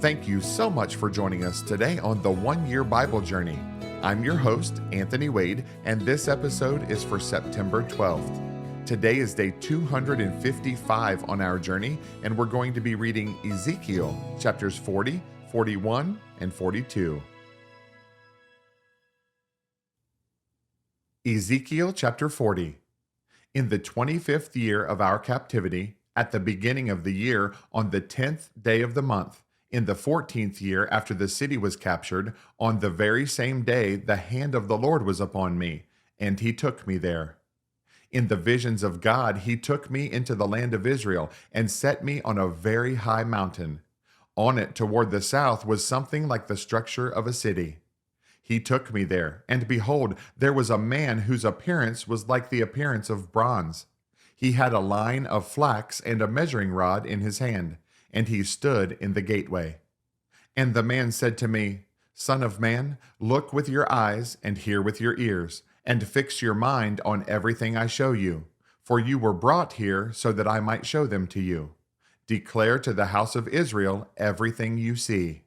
Thank you so much for joining us today on the 1 Year Bible Journey. I'm your host, Anthony Wade, and this episode is for September 12th. Today is day 255 on our journey, and we're going to be reading Ezekiel chapters 40, 41, and 42. Ezekiel chapter 40. In the 25th year of our captivity, at the beginning of the year, on the 10th day of the month, in the 14th year after the city was captured, on the very same day the hand of the Lord was upon me, and he took me there. In the visions of God, he took me into the land of Israel and set me on a very high mountain. On it toward the south was something like the structure of a city. He took me there, and behold, there was a man whose appearance was like the appearance of bronze. He had a line of flax and a measuring rod in his hand, and he stood in the gateway. And the man said to me, Son of man, look with your eyes and hear with your ears, and fix your mind on everything I show you. For you were brought here so that I might show them to you. Declare to the house of Israel everything you see.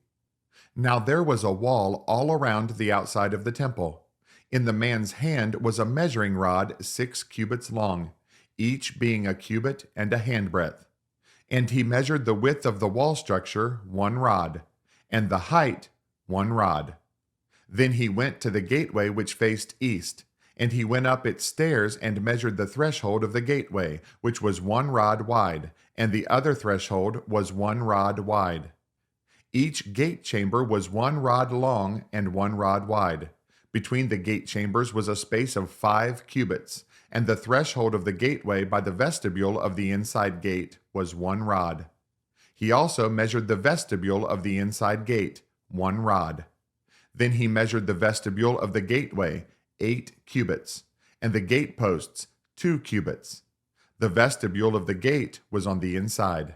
Now there was a wall all around the outside of the temple. In the man's hand was a measuring rod 6 cubits long, each being a cubit and a handbreadth. And he measured the width of the wall structure 1 rod, and the height 1 rod. Then he went to the gateway which faced east, and he went up its stairs and measured the threshold of the gateway, which was 1 rod wide, and the other threshold was 1 rod wide. Each gate chamber was 1 rod long and 1 rod wide. Between the gate chambers was a space of 5 cubits, and the threshold of the gateway by the vestibule of the inside gate was 1 rod. He also measured the vestibule of the inside gate, 1 rod. Then he measured the vestibule of the gateway, 8 cubits, and the gate posts, 2 cubits. The vestibule of the gate was on the inside.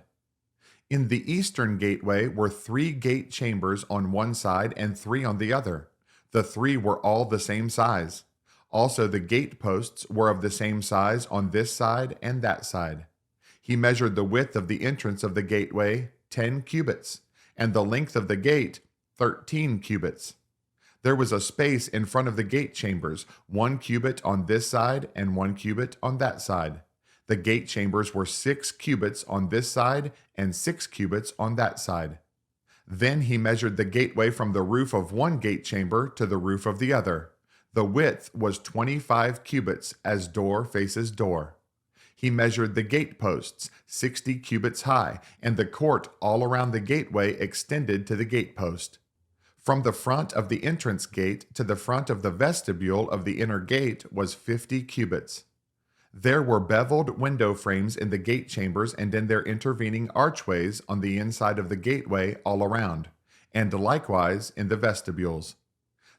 In the eastern gateway were 3 gate chambers on one side and 3 on the other. The 3 were all the same size. Also the gate posts were of the same size on this side and that side. He measured the width of the entrance of the gateway 10 cubits, and the length of the gate 13 cubits. There was a space in front of the gate chambers, 1 cubit on this side and 1 cubit on that side. The gate chambers were 6 cubits on this side and 6 cubits on that side. Then he measured the gateway from the roof of one gate chamber to the roof of the other. The width was 25 cubits as door faces door. He measured the gate posts 60 cubits high, and the court all around the gateway extended to the gate post. From the front of the entrance gate to the front of the vestibule of the inner gate was 50 cubits. There were beveled window frames in the gate chambers and in their intervening archways on the inside of the gateway all around, and likewise in the vestibules.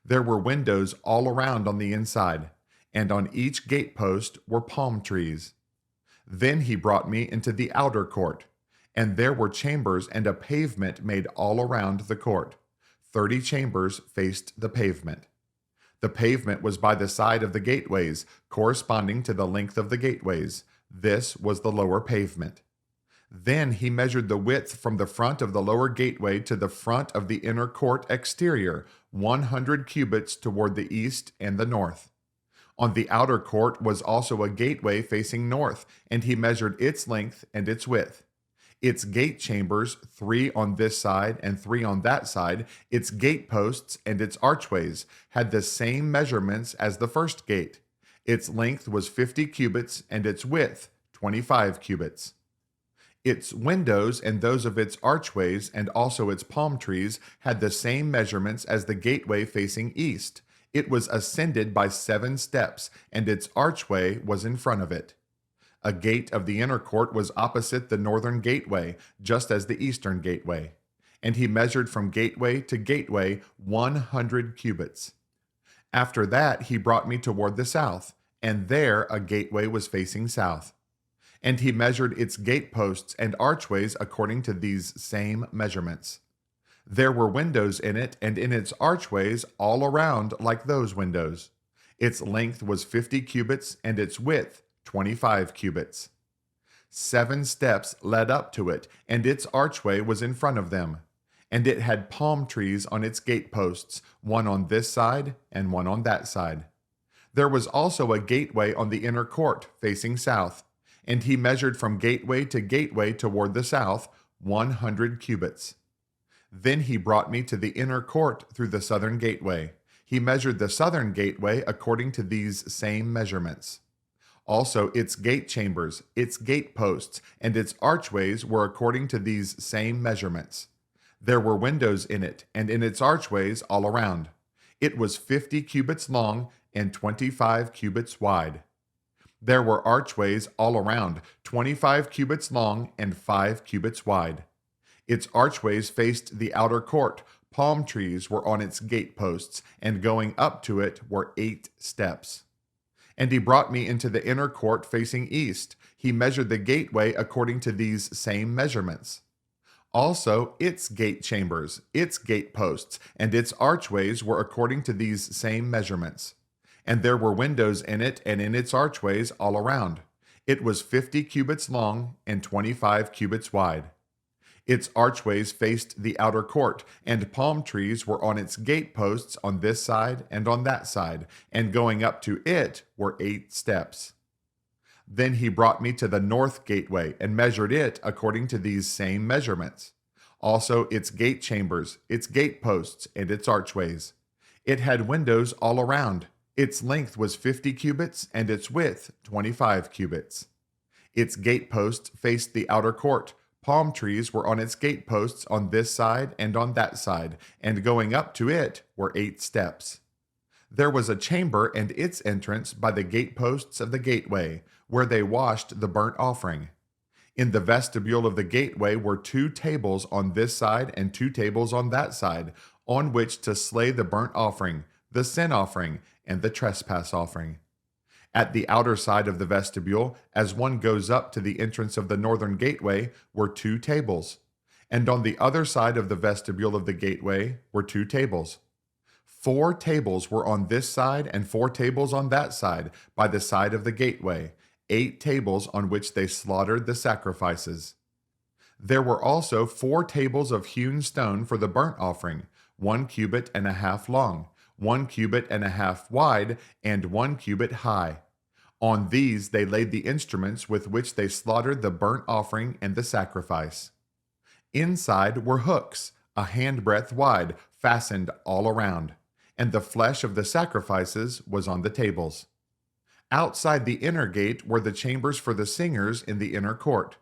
There were windows all around on the inside, and on each gate post were palm trees. Then he brought me into the outer court, and there were chambers and a pavement made all around the court. 30 chambers faced the pavement. The pavement was by the side of the gateways, corresponding to the length of the gateways. This was the lower pavement. Then he measured the width from the front of the lower gateway to the front of the inner court exterior, 100 cubits toward the east and the north. On the outer court was also a gateway facing north, and he measured its length and its width. Its gate chambers, 3 on this side and 3 on that side, its gate posts and its archways had the same measurements as the first gate. Its length was 50 cubits and its width 25 cubits. Its windows and those of its archways and also its palm trees had the same measurements as the gateway facing east. It was ascended by 7 steps, and its archway was in front of it. A gate of the inner court was opposite the northern gateway, just as the eastern gateway. And he measured from gateway to gateway 100 cubits. After that he brought me toward the south, and there a gateway was facing south. And he measured its gate posts and archways according to these same measurements. There were windows in it and in its archways all around like those windows. Its length was 50 cubits and its width 25 cubits. 7 steps led up to it, and its archway was in front of them. and it had palm trees on its gateposts, one on this side and one on that side. There was also a gateway on the inner court facing south, and he measured from gateway to gateway toward the south 100 cubits. Then he brought me to the inner court through the southern gateway. He measured the southern gateway according to these same measurements. Also, its gate chambers, its gate posts, and its archways were according to these same measurements. There were windows in it, and in its archways all around. It was 50 cubits long and 25 cubits wide. There were archways all around, 25 cubits long and 5 cubits wide. Its archways faced the outer court. Palm trees were on its gate posts, and going up to it were 8 steps. And he brought me into the inner court facing east. He measured the gateway according to these same measurements. Also, its gate chambers, its gate posts, and its archways were according to these same measurements. And there were windows in it and in its archways all around. It was 50 cubits long and 25 cubits wide. Its archways faced the outer court, and palm trees were on its gate posts on this side and on that side, and going up to it were 8 steps. Then he brought me to the north gateway and measured it according to these same measurements. Also its gate chambers, its gate posts, and its archways. It had windows all around. Its length was 50 cubits, and its width 25 cubits. Its gate posts faced the outer court. Palm trees were on its gate posts on this side and on that side, and going up to it were 8 steps. There was a chamber and its entrance by the gate posts of the gateway, where they washed the burnt offering. In the vestibule of the gateway were 2 tables on this side and 2 tables on that side, on which to slay the burnt offering, the sin offering, and the trespass offering. At the outer side of the vestibule, as one goes up to the entrance of the northern gateway, were 2 tables. And on the other side of the vestibule of the gateway were 2 tables. 4 tables were on this side and 4 tables on that side, by the side of the gateway, 8 tables on which they slaughtered the sacrifices. There were also 4 tables of hewn stone for the burnt offering, 1 cubit and a half long, 1 cubit and a half wide, and 1 cubit high. On these they laid the instruments with which they slaughtered the burnt offering and the sacrifice. Inside were hooks, a handbreadth wide, fastened all around, and the flesh of the sacrifices was on the tables. Outside the inner gate were the chambers for the singers in the inner court,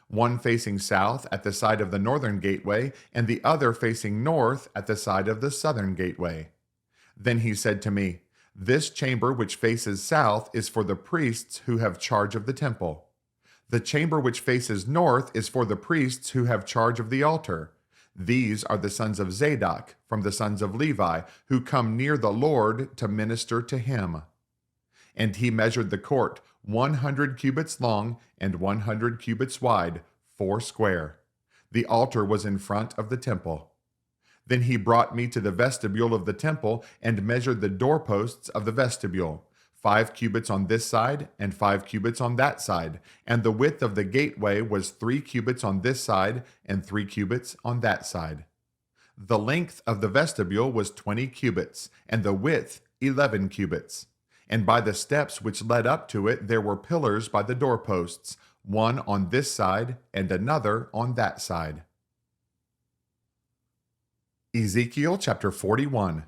one facing south at the side of the northern gateway, and the other facing north at the side of the southern gateway. Then he said to me, "This chamber which faces south is for the priests who have charge of the temple. The chamber which faces north is for the priests who have charge of the altar. These are the sons of Zadok, from the sons of Levi, who come near the Lord to minister to him." And he measured the court, 100 cubits long and 100 cubits wide, 4 square. The altar was in front of the temple. Then he brought me to the vestibule of the temple and measured the doorposts of the vestibule, 5 cubits on this side and 5 cubits on that side, and the width of the gateway was 3 cubits on this side and 3 cubits on that side. The length of the vestibule was 20 cubits, and the width 11 cubits. And by the steps which led up to it there were pillars by the doorposts, one on this side and another on that side. Ezekiel chapter 41.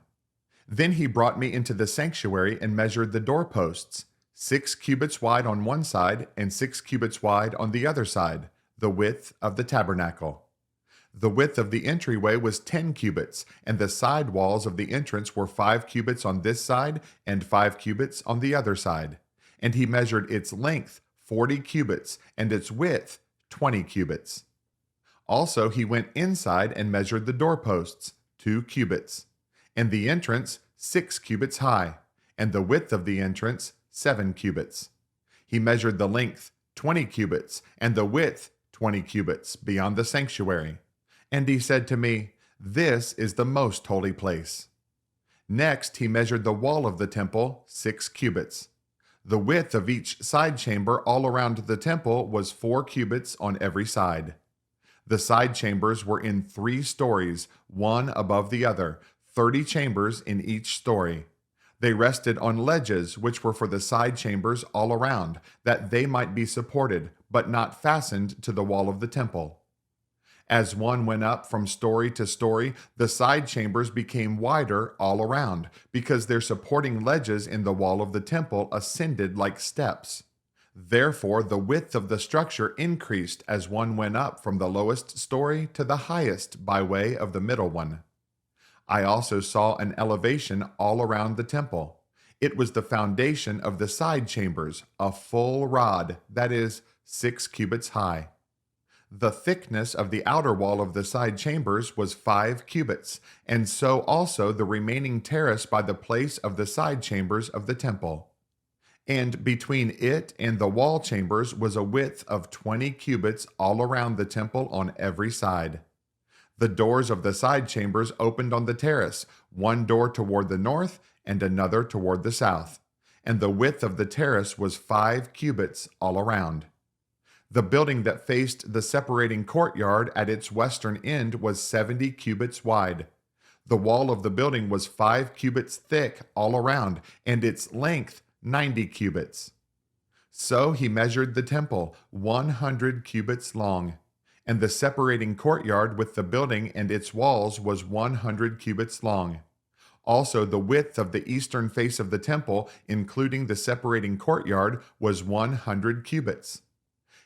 Then he brought me into the sanctuary and measured the doorposts, 6 cubits wide on one side and 6 cubits wide on the other side, the width of the tabernacle. The width of the entryway was 10 cubits, and the side walls of the entrance were 5 cubits on this side and 5 cubits on the other side. And he measured its length 40 cubits, and its width 20 cubits. Also he went inside and measured the doorposts, 2 cubits, and the entrance 6 cubits high, and the width of the entrance 7 cubits. He measured the length 20 cubits, and the width 20 cubits beyond the sanctuary. And he said to me, "This is the most holy place." Next he measured the wall of the temple 6 cubits. The width of each side chamber all around the temple was 4 cubits on every side. The side chambers were in 3 stories, one above the other, 30 chambers in each story. They rested on ledges, which were for the side chambers all around, that they might be supported, but not fastened to the wall of the temple. As one went up from story to story, the side chambers became wider all around, because their supporting ledges in the wall of the temple ascended like steps. Therefore, the width of the structure increased as one went up from the lowest story to the highest by way of the middle one. I also saw an elevation all around the temple. It was the foundation of the side chambers, a full rod, that is, 6 cubits high. The thickness of the outer wall of the side chambers was 5 cubits, and so also the remaining terrace by the place of the side chambers of the temple. And between it and the wall chambers was a width of 20 cubits all around the temple on every side. The doors of the side chambers opened on the terrace, one door toward the north and another toward the south, and the width of the terrace was 5 cubits all around. The building that faced the separating courtyard at its western end was 70 cubits wide. The wall of the building was 5 cubits thick all around, and its length 90 cubits. So he measured the temple, 100 cubits long, and the separating courtyard with the building and its walls was 100 cubits long. Also, the width of the eastern face of the temple, including the separating courtyard, was 100 cubits.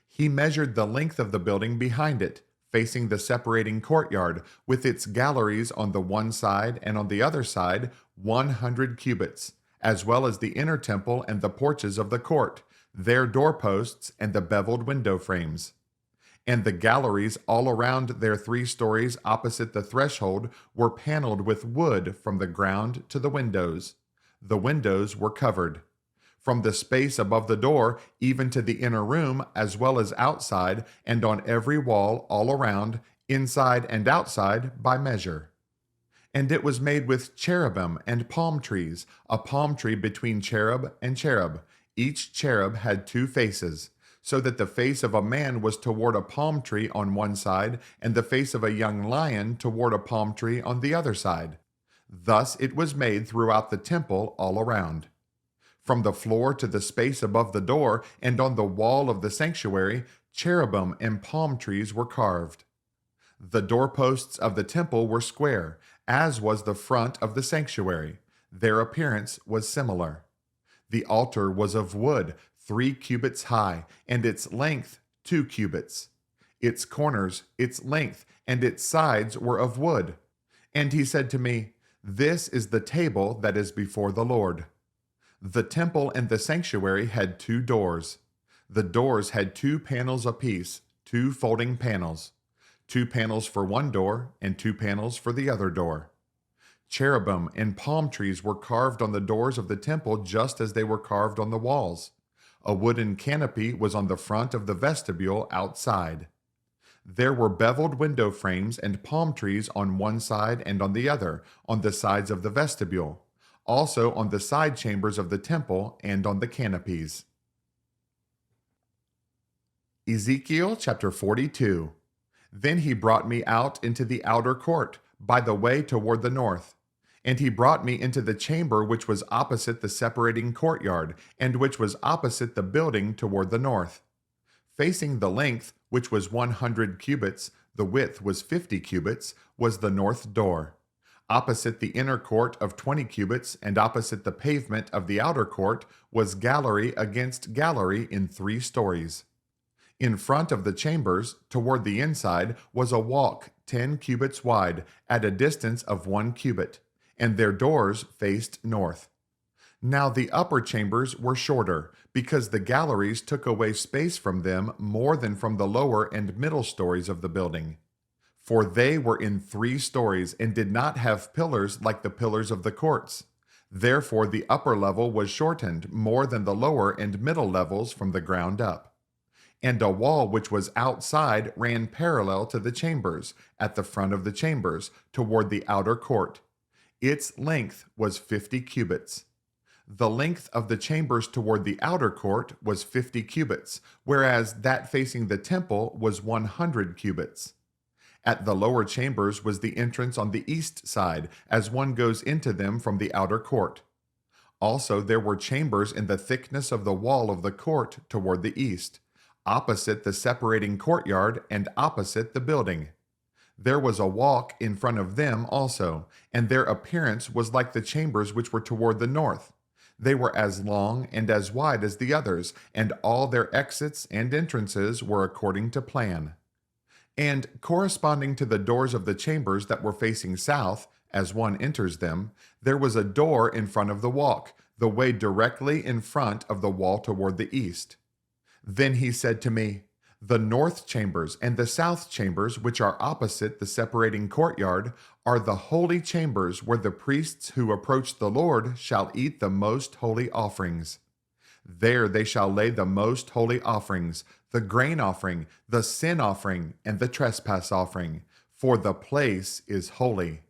He measured the length of the building behind it, facing the separating courtyard, with its galleries on the one side and on the other side, 100 cubits, as well as the inner temple and the porches of the court, their doorposts and the beveled window frames. And the galleries all around their 3 stories opposite the threshold were paneled with wood from the ground to the windows. The windows were covered. From the space above the door, even to the inner room, as well as outside, and on every wall all around, inside and outside, by measure. And it was made with cherubim and palm trees, a palm tree between cherub and cherub. Each cherub had 2 faces, so that the face of a man was toward a palm tree on one side, and the face of a young lion toward a palm tree on the other side. Thus it was made throughout the temple all around. From the floor to the space above the door, and on the wall of the sanctuary, cherubim and palm trees were carved. The doorposts of the temple were square, as was the front of the sanctuary. Their appearance was similar. The altar was of wood, 3 cubits high, and its length 2 cubits. Its corners, its length, and its sides were of wood. And he said to me, "This is the table that is before the Lord." The temple and the sanctuary had 2 doors. The doors had 2 panels apiece, 2 folding panels, 2 panels for one door and 2 panels for the other door. Cherubim and palm trees were carved on the doors of the temple just as they were carved on the walls. A wooden canopy was on the front of the vestibule outside. There were beveled window frames and palm trees on one side and on the other, on the sides of the vestibule, also on the side chambers of the temple and on the canopies. Ezekiel chapter 42. Then he brought me out into the outer court, by the way toward the north. And he brought me into the chamber which was opposite the separating courtyard, and which was opposite the building toward the north. Facing the length, which was 100 cubits, the width was 50 cubits, was the north door. Opposite the inner court of 20 cubits, and opposite the pavement of the outer court, was gallery against gallery in 3 stories. In front of the chambers, toward the inside, was a walk 10 cubits wide, at a distance of 1 cubit, and their doors faced north. Now the upper chambers were shorter, because the galleries took away space from them more than from the lower and middle stories of the building. For they were in 3 stories, and did not have pillars like the pillars of the courts. Therefore the upper level was shortened more than the lower and middle levels from the ground up. And a wall which was outside ran parallel to the chambers, at the front of the chambers, toward the outer court. Its length was 50 cubits. The length of the chambers toward the outer court was 50 cubits, whereas that facing the temple was 100 cubits. At the lower chambers was the entrance on the east side, as one goes into them from the outer court. Also, there were chambers in the thickness of the wall of the court toward the east, opposite the separating courtyard and opposite the building. There was a walk in front of them also, and their appearance was like the chambers which were toward the north. They were as long and as wide as the others, and all their exits and entrances were according to plan. And corresponding to the doors of the chambers that were facing south, as one enters them, there was a door in front of the walk, the way directly in front of the wall toward the east. Then he said to me, "The north chambers and the south chambers, which are opposite the separating courtyard, are the holy chambers where the priests who approach the Lord shall eat the most holy offerings. There they shall lay the most holy offerings, the grain offering, the sin offering, and the trespass offering, for the place is holy.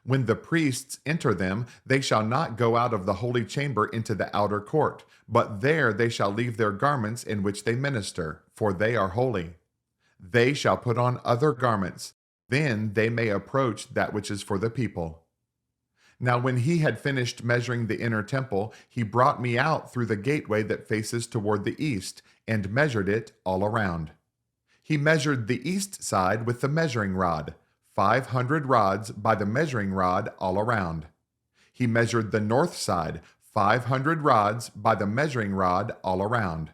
When the priests enter them, they shall not go out of the holy chamber into the outer court, but there they shall leave their garments in which they minister, for they are holy. They shall put on other garments, then they may approach that which is for the people." Now when he had finished measuring the inner temple, he brought me out through the gateway that faces toward the east, and measured it all around. He measured the east side with the measuring rod, 500 rods by the measuring rod all around. He measured the north side, 500 rods by the measuring rod all around.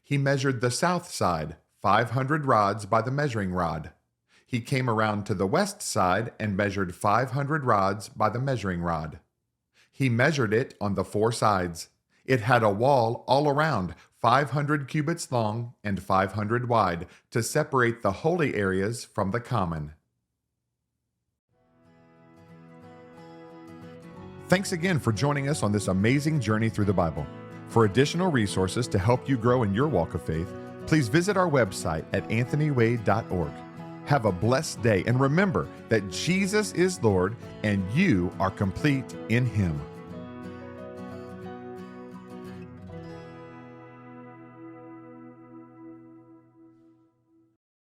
He measured the south side, 500 rods by the measuring rod. He came around to the west side and measured 500 rods by the measuring rod. He measured it on the four sides. It had a wall all around, 500 cubits long and 500 wide, to separate the holy areas from the common. Thanks again for joining us on this amazing journey through the Bible. For additional resources to help you grow in your walk of faith, please visit our website at anthonywade.org. Have a blessed day, and remember that Jesus is Lord and you are complete in Him.